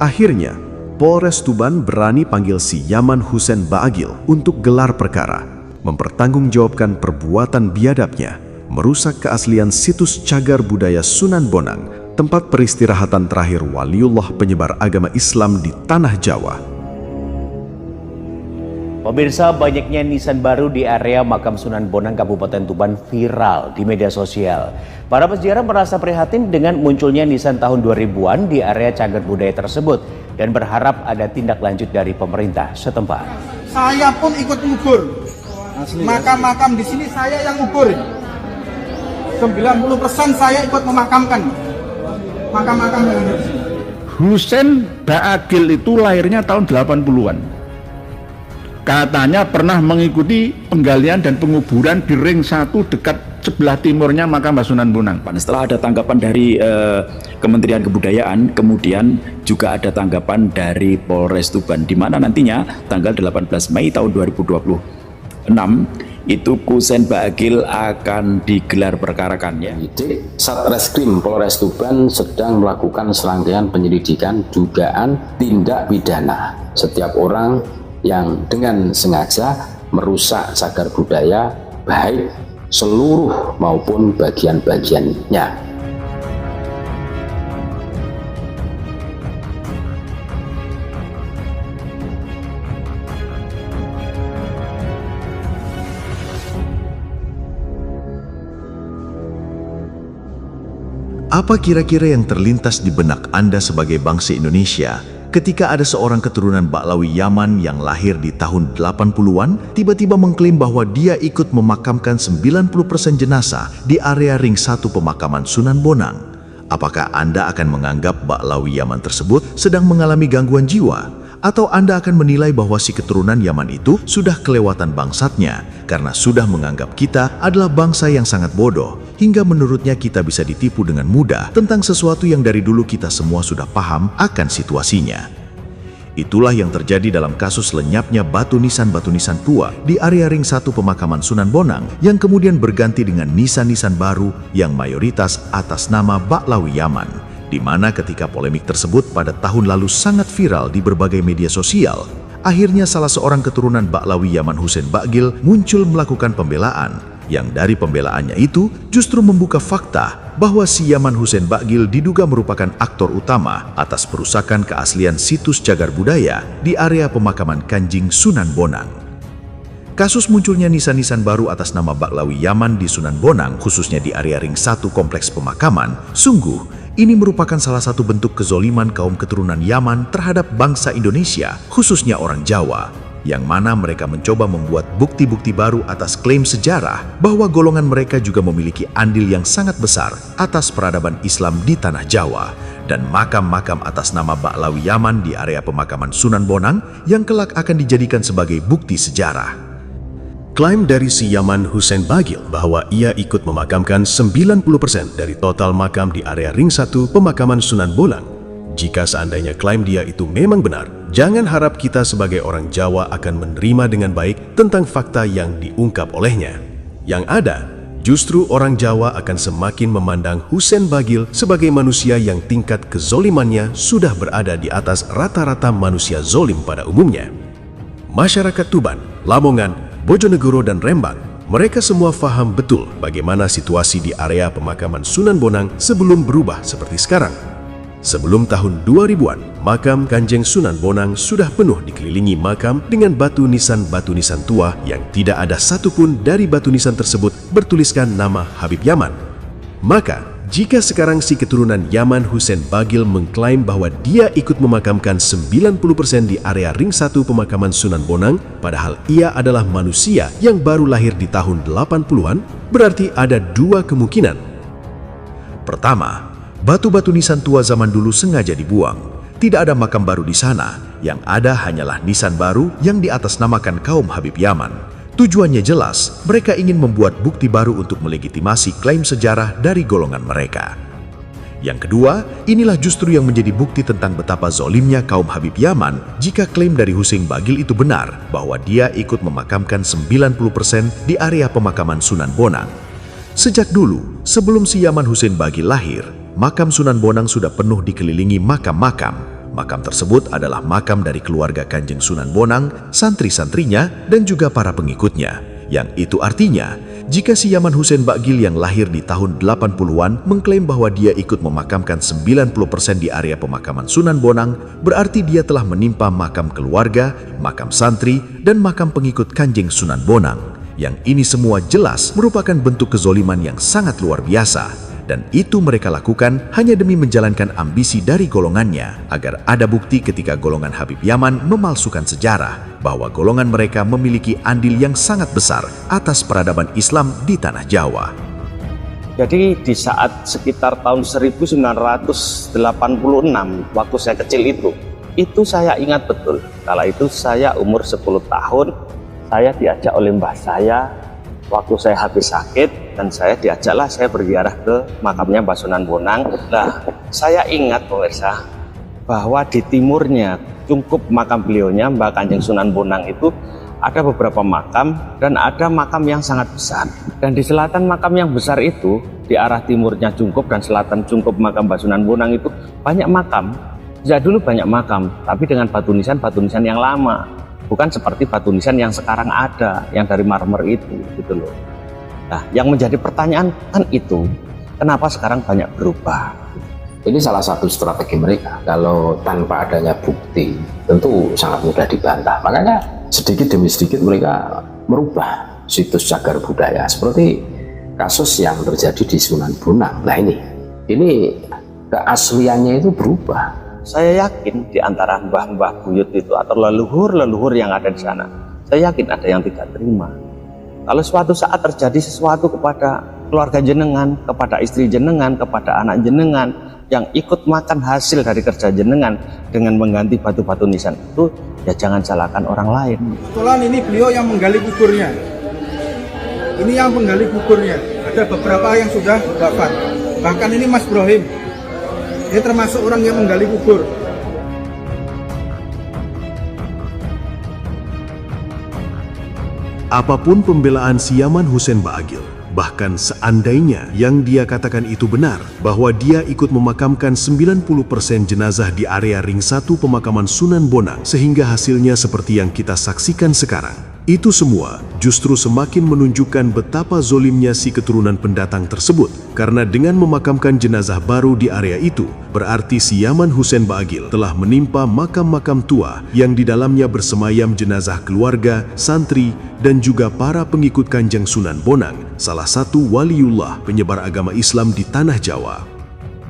Akhirnya, Polres Tuban berani panggil si Yaman Hussein Baagil untuk gelar perkara, mempertanggungjawabkan perbuatan biadabnya, merusak keaslian situs cagar budaya Sunan Bonang, tempat peristirahatan terakhir waliullah penyebar agama Islam di tanah Jawa. Pemirsa, banyaknya nisan baru di area makam Sunan Bonang Kabupaten Tuban viral di media sosial. Para peziarah merasa prihatin dengan munculnya nisan tahun 2000-an di area cagar budaya tersebut dan berharap ada tindak lanjut dari pemerintah setempat. Saya pun ikut ngubur. Makam-makam di sini saya yang ngubur. 90% saya ikut memakamkan makam-makam yang ada di sini. Hussein Baagil itu lahirnya tahun 80-an. Katanya pernah mengikuti penggalian dan penguburan di ring 1 dekat sebelah timurnya makam Sunan Bonang. Setelah ada tanggapan dari Kementerian Kebudayaan, kemudian juga ada tanggapan dari Polres Tuban, di mana nantinya tanggal 18 Mei tahun 2026 itu Hussein Baagil akan digelar perkarakan. Penyidik Satreskrim Polres Tuban sedang melakukan serangkaian penyelidikan dugaan tindak pidana setiap orang yang dengan sengaja merusak cagar budaya, baik seluruh maupun bagian-bagiannya. Apa kira-kira yang terlintas di benak Anda sebagai bangsa Indonesia ketika ada seorang keturunan Baklawi Yaman yang lahir di tahun 80-an tiba-tiba mengklaim bahwa dia ikut memakamkan 90% jenazah di area ring 1 pemakaman Sunan Bonang? Apakah Anda akan menganggap Baklawi Yaman tersebut sedang mengalami gangguan jiwa? Atau Anda akan menilai bahwa si keturunan Yaman itu sudah kelewatan bangsatnya karena sudah menganggap kita adalah bangsa yang sangat bodoh, hingga menurutnya kita bisa ditipu dengan mudah tentang sesuatu yang dari dulu kita semua sudah paham akan situasinya. Itulah yang terjadi dalam kasus lenyapnya batu nisan tua di area ring 1 pemakaman Sunan Bonang yang kemudian berganti dengan nisan-nisan baru yang mayoritas atas nama Baklawi Yaman. Di mana ketika polemik tersebut pada tahun lalu sangat viral di berbagai media sosial, akhirnya salah seorang keturunan Baklawi Yaman Hussein Baagil muncul melakukan pembelaan, yang dari pembelaannya itu justru membuka fakta bahwa si Yaman Hussein Baagil diduga merupakan aktor utama atas perusakan keaslian situs cagar budaya di area pemakaman Kanjing Sunan Bonang. Kasus munculnya nisan-nisan baru atas nama Baklawi Yaman di Sunan Bonang, khususnya di area ring 1 kompleks pemakaman, sungguh ini merupakan salah satu bentuk kezoliman kaum keturunan Yaman terhadap bangsa Indonesia, khususnya orang Jawa, yang mana mereka mencoba membuat bukti-bukti baru atas klaim sejarah bahwa golongan mereka juga memiliki andil yang sangat besar atas peradaban Islam di tanah Jawa, dan makam-makam atas nama Baklawi Yaman di area pemakaman Sunan Bonang yang kelak akan dijadikan sebagai bukti sejarah. Klaim dari si Yaman Hussein Baagil bahwa ia ikut memakamkan 90% dari total makam di area ring 1 pemakaman Sunan Bonang. Jika seandainya klaim dia itu memang benar, jangan harap kita sebagai orang Jawa akan menerima dengan baik tentang fakta yang diungkap olehnya. Yang ada, justru orang Jawa akan semakin memandang Hussein Baagil sebagai manusia yang tingkat kezolimannya sudah berada di atas rata-rata manusia zolim pada umumnya. Masyarakat Tuban, Lamongan, Bojonegoro dan Rembang, mereka semua faham betul bagaimana situasi di area pemakaman Sunan Bonang sebelum berubah seperti sekarang. Sebelum tahun 2000-an, makam Kanjeng Sunan Bonang sudah penuh dikelilingi makam dengan batu nisan tua yang tidak ada satupun dari batu nisan tersebut bertuliskan nama Habib Yaman. Maka, jika sekarang si keturunan Yaman Hussein Baagil mengklaim bahwa dia ikut memakamkan 90% di area ring 1 pemakaman Sunan Bonang, padahal ia adalah manusia yang baru lahir di tahun 80-an, berarti ada dua kemungkinan. Pertama, batu-batu nisan tua zaman dulu sengaja dibuang. Tidak ada makam baru di sana, yang ada hanyalah nisan baru yang diatasnamakan kaum Habib Yaman. Tujuannya jelas, mereka ingin membuat bukti baru untuk melegitimasi klaim sejarah dari golongan mereka. Yang kedua, inilah justru yang menjadi bukti tentang betapa zolimnya kaum Habib Yaman jika klaim dari Hussein Baagil itu benar bahwa dia ikut memakamkan 90% di area pemakaman Sunan Bonang. Sejak dulu, sebelum si Yaman Hussein Baagil lahir, makam Sunan Bonang sudah penuh dikelilingi makam-makam. Makam tersebut adalah makam dari keluarga Kanjeng Sunan Bonang, santri-santrinya, dan juga para pengikutnya. Yang itu artinya, jika si Yaman Hussein Ba'gil yang lahir di tahun 80-an mengklaim bahwa dia ikut memakamkan 90% di area pemakaman Sunan Bonang, berarti dia telah menimpa makam keluarga, makam santri, dan makam pengikut Kanjeng Sunan Bonang. Yang ini semua jelas merupakan bentuk kezoliman yang sangat luar biasa. Dan itu mereka lakukan hanya demi menjalankan ambisi dari golongannya, agar ada bukti ketika golongan Habib Yaman memalsukan sejarah bahwa golongan mereka memiliki andil yang sangat besar atas peradaban Islam di tanah Jawa. Jadi di saat sekitar tahun 1986 waktu saya kecil itu saya ingat betul. Kala itu saya umur 10 tahun, saya diajak oleh mbah saya waktu saya habis sakit, dan saya berziarah ke makamnya Mbah Sunan Bonang. Nah, saya ingat pemirsa bahwa di timurnya cungkup makam beliaunya Mbah Kanjeng Sunan Bonang itu ada beberapa makam, dan ada makam yang sangat besar. Dan di selatan makam yang besar itu, di arah timurnya cungkup dan selatan cungkup makam Mbah Sunan Bonang itu banyak makam. Sejak dulu banyak makam, tapi dengan batu nisan yang lama. Bukan seperti batu nisan yang sekarang ada, yang dari marmer itu, gitu loh. Nah, yang menjadi pertanyaan kan itu, kenapa sekarang banyak berubah? Ini salah satu strategi mereka. Kalau tanpa adanya bukti, tentu sangat mudah dibantah. Makanya sedikit demi sedikit mereka merubah situs cagar budaya. Seperti kasus yang terjadi di Sunan Bonang. Nah ini keasliannya itu berubah. Saya yakin di antara mbah-mbah buyut itu atau leluhur-leluhur yang ada di sana, saya yakin ada yang tidak terima. Kalau suatu saat terjadi sesuatu kepada keluarga jenengan, kepada istri jenengan, kepada anak jenengan yang ikut makan hasil dari kerja jenengan dengan mengganti batu-batu nisan itu, ya jangan salahkan orang lain. Kebetulan ini beliau yang menggali kuburnya. Ini yang menggali kuburnya. Ada beberapa yang sudah wafat. Bahkan ini Mas Brohim. Ini termasuk orang yang menggali kubur. Apapun pembelaan si Yaman Hussein Ba'gil, bahkan seandainya yang dia katakan itu benar, bahwa dia ikut memakamkan 90% jenazah di area ring 1 pemakaman Sunan Bonang, sehingga hasilnya seperti yang kita saksikan sekarang. Itu semua justru semakin menunjukkan betapa zolimnya si keturunan pendatang tersebut, karena dengan memakamkan jenazah baru di area itu, berarti si Yaman Hussein Ba'gil telah menimpa makam-makam tua yang di dalamnya bersemayam jenazah keluarga, santri, dan juga para pengikut Kanjeng Sunan Bonang, salah satu waliullah penyebar agama Islam di tanah Jawa.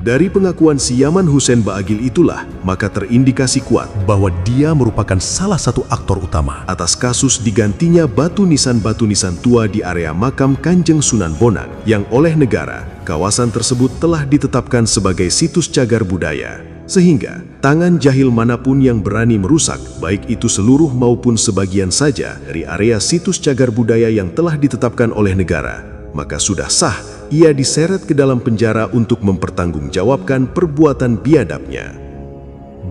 Dari pengakuan si Yaman Hussein Ba'gil itulah, maka terindikasi kuat bahwa dia merupakan salah satu aktor utama atas kasus digantinya batu nisan tua di area makam Kanjeng Sunan Bonang, yang oleh negara, kawasan tersebut telah ditetapkan sebagai situs cagar budaya. Sehingga, tangan jahil manapun yang berani merusak, baik itu seluruh maupun sebagian saja dari area situs cagar budaya yang telah ditetapkan oleh negara, maka sudah sah ia diseret ke dalam penjara untuk mempertanggungjawabkan perbuatan biadabnya.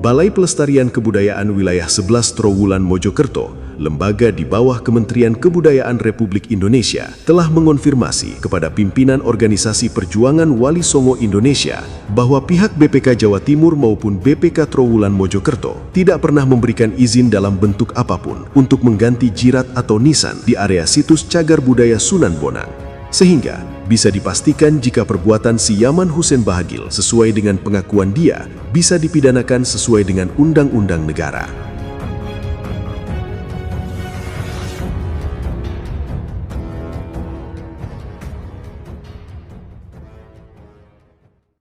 Balai Pelestarian Kebudayaan Wilayah 11 Trowulan Mojokerto, lembaga di bawah Kementerian Kebudayaan Republik Indonesia, telah mengonfirmasi kepada pimpinan Organisasi Perjuangan Wali Songo Indonesia bahwa pihak BPK Jawa Timur maupun BPK Trowulan Mojokerto tidak pernah memberikan izin dalam bentuk apapun untuk mengganti jirat atau nisan di area situs cagar budaya Sunan Bonang. Sehingga bisa dipastikan jika perbuatan si Yaman Hussein Ba'gil sesuai dengan pengakuan dia bisa dipidanakan sesuai dengan undang-undang negara.